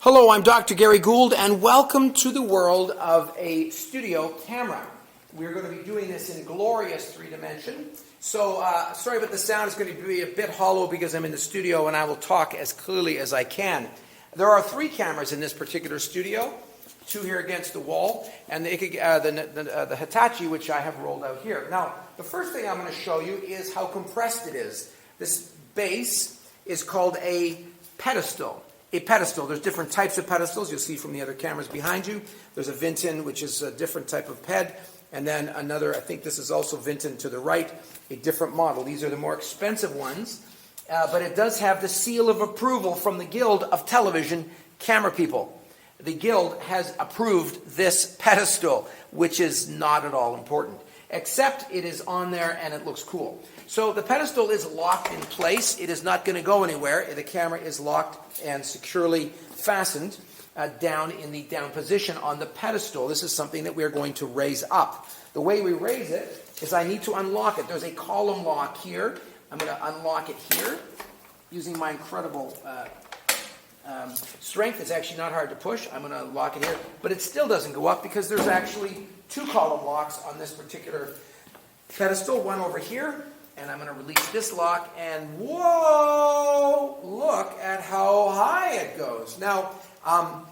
Hello, I'm Dr. Gary Gould, and welcome to the world of a studio camera. We're going to be doing this in glorious three-dimension. So, sorry about the sound. It's going to be a bit hollow because I'm in the studio and I will talk as clearly as I can. There are three cameras in this particular studio, two here against the wall, and the Hitachi, which I have rolled out here. Now, the first thing I'm going to show you is how compressed it is. This base is called a pedestal. A pedestal. There's different types of pedestals. You'll see from the other cameras behind you. There's a Vinton, which is a different type of ped, and then another, I think this is also Vinton to the right, a different model. These are the more expensive ones, but it does have the seal of approval from the Guild of Television Camera People. The Guild has approved this pedestal, which is not at all important, except it is on there and it looks cool. So the pedestal is locked in place. It is not going to go anywhere. The camera is locked and securely fastened down in the down position on the pedestal. This is something that we are going to raise up. The way we raise it is I need to unlock it. There's a column lock here. I'm going to unlock it here using my incredible strength. It's actually not hard to push. I'm going to lock it here, but it still doesn't go up because there's actually two column locks on this particular pedestal, one over here. And I'm going to release this lock, and whoa, look at how high it goes. Now, how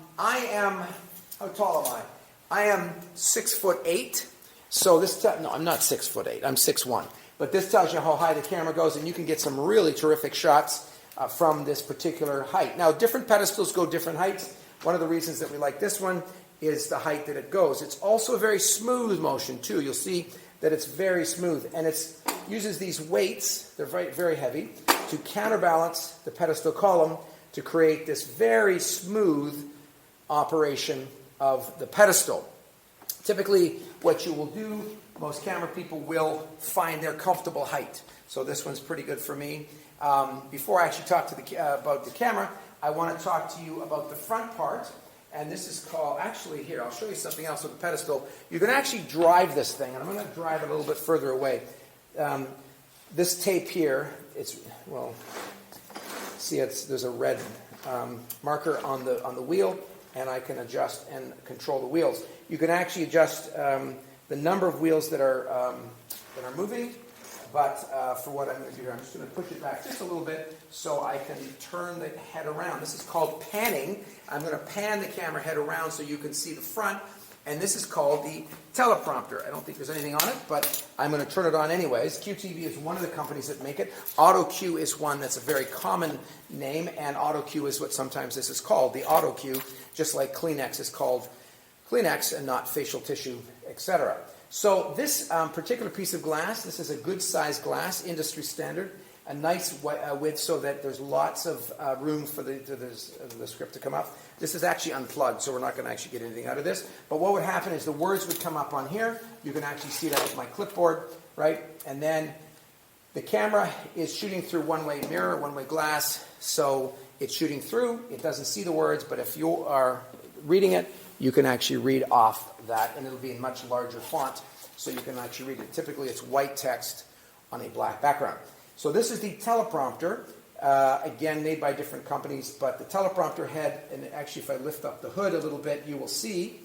tall am I? I am 6'8". So this, no, I'm not 6'8". I'm 6'1". But this tells you how high the camera goes, and you can get some really terrific shots from this particular height. Now, different pedestals go different heights. One of the reasons that we like this one is the height that it goes. It's also a very smooth motion, too. You'll see that it's very smooth, and it uses these weights, they're very, very heavy, to counterbalance the pedestal column to create this very smooth operation of the pedestal. Typically, what you will do, most camera people will find their comfortable height. So this one's pretty good for me. Before I actually talk to about the camera, I want to talk to you about the front part. And this is called, actually here, I'll show you something else with the pedestal. You can actually drive this thing, and I'm going to drive it a little bit further away. This tape here, there's a red marker on the wheel, and I can adjust and control the wheels. You can actually adjust the number of wheels that are moving, but for what I'm going to do here, I'm just going to push it back just a little bit so I can turn the head around. This is called panning. I'm going to pan the camera head around so you can see the front, and this is called the teleprompter. I don't think there's anything on it, but I'm going to turn it on anyways. QTV is one of the companies that make it. AutoCue is one that's a very common name, and AutoCue is what sometimes this is called, the AutoCue, just like Kleenex is called Kleenex and not facial tissue, etc. So this particular piece of glass, this is a good size glass, industry standard, a nice width so that there's lots of room for the script to come up. This is actually unplugged, so we're not going to actually get anything out of this. But what would happen is the words would come up on here. You can actually see that with my clipboard, right? And then the camera is shooting through one-way mirror, one-way glass, so it's shooting through. It doesn't see the words, but if you are reading it, you can actually read off that, and it'll be in much larger font, so you can actually read it. Typically, it's white text on a black background. So this is the teleprompter, again, made by different companies, but the teleprompter head, and actually if I lift up the hood a little bit, you will see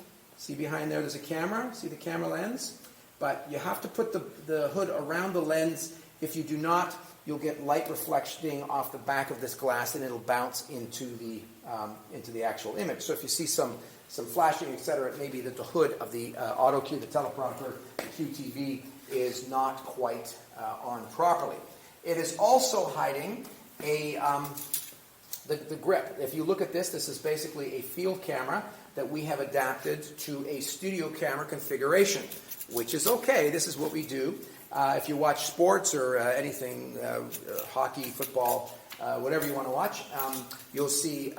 behind there's a camera, see the camera lens? But you have to put the hood around the lens. If you do not, you'll get light reflecting off the back of this glass, and it'll bounce into the actual image. So if you see some flashing, etc., it may be that the hood of the AutoCue, the teleprompter, the QTV, is not quite on properly. It is also hiding the grip. If you look at this, this is basically a field camera that we have adapted to a studio camera configuration, which is okay. This is what we do. If you watch sports or anything, hockey, football, whatever you want to watch, you'll see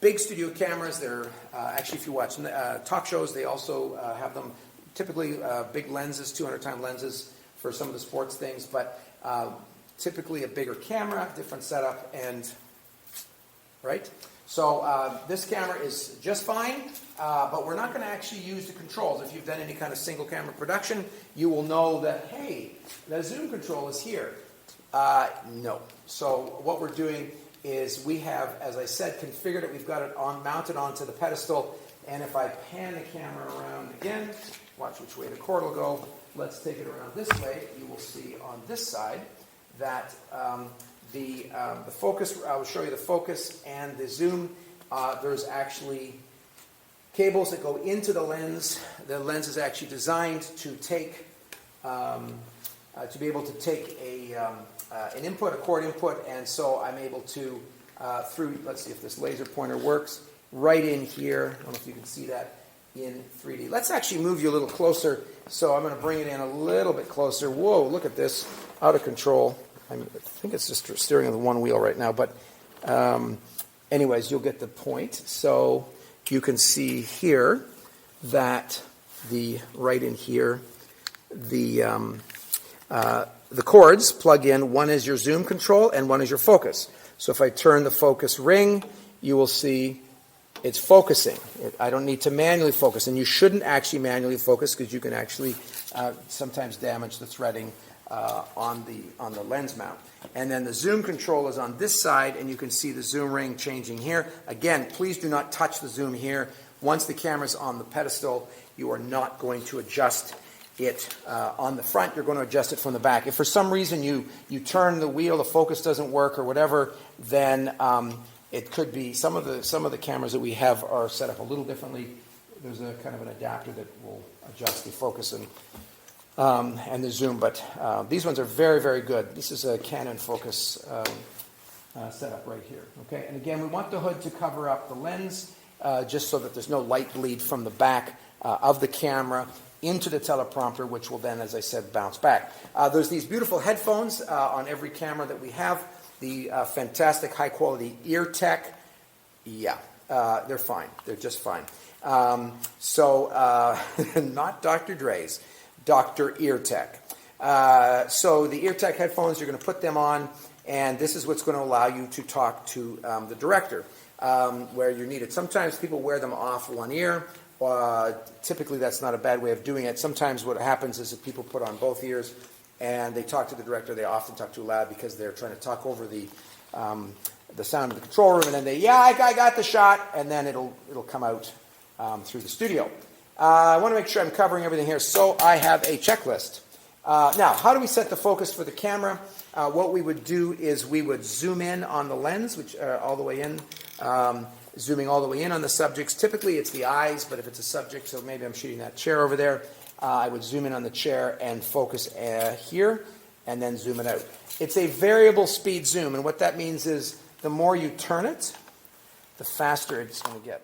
big studio cameras. They're actually, if you watch talk shows, they also have them. Typically, big lenses, 200-time lenses for some of the sports things, but typically a bigger camera, different setup, and right. So this camera is just fine, but we're not going to actually use the controls. If you've done any kind of single camera production, you will know that, hey, the zoom control is here. No. So what we're doing is we have, as I said, configured it. We've got it mounted onto the pedestal. And if I pan the camera around again, watch which way the cord will go. Let's take it around this way. You will see on this side that the focus, I will show you the focus and the zoom. There's actually cables that go into the lens. The lens is actually designed to take, to be able to take an input, a cord input, and so I'm able to, through, let's see if this laser pointer works, right in here. I don't know if you can see that in 3D. Let's actually move you a little closer. So I'm going to bring it in a little bit closer. Whoa, look at this, out of control. I think it's just steering on the one wheel right now, but anyways, you'll get the point. So you can see here that right in here, the cords plug in. One is your zoom control and one is your focus. So if I turn the focus ring, you will see it's focusing. I don't need to manually focus, and you shouldn't actually manually focus because you can actually sometimes damage the threading on the lens mount. And then the zoom control is on this side, and you can see the zoom ring changing here. Again, please do not touch the zoom here. Once the camera's on the pedestal, you are not going to adjust it on the front. You're going to adjust it from the back. If for some reason you turn the wheel, the focus doesn't work or whatever, then it could be some of the cameras that we have are set up a little differently. There's a kind of an adapter that will adjust the focus and the zoom, but these ones are very, very good. This is a Canon focus setup right here. Okay, and again, we want the hood to cover up the lens just so that there's no light bleed from the back of the camera into the teleprompter, which will then, as I said, bounce back. There's these beautiful headphones on every camera that we have. The fantastic high-quality ear tech. Yeah, they're fine. They're just fine. Not Dr. Dre's. Dr. Ear Tech. So the Ear Tech headphones, you're going to put them on, and this is what's going to allow you to talk to the director where you're needed. Sometimes people wear them off one ear. Typically, that's not a bad way of doing it. Sometimes what happens is that people put on both ears and they talk to the director. They often talk too loud because they're trying to talk over the sound of the control room, and then I got the shot, and then it'll come out through the studio. I want to make sure I'm covering everything here, so I have a checklist. Now, how do we set the focus for the camera? What we would do is we would zoom in on the lens, which all the way in, zooming all the way in on the subjects. Typically, it's the eyes, but if it's a subject, so maybe I'm shooting that chair over there, I would zoom in on the chair and focus here, and then zoom it out. It's a variable speed zoom, and what that means is the more you turn it, the faster it's going to get.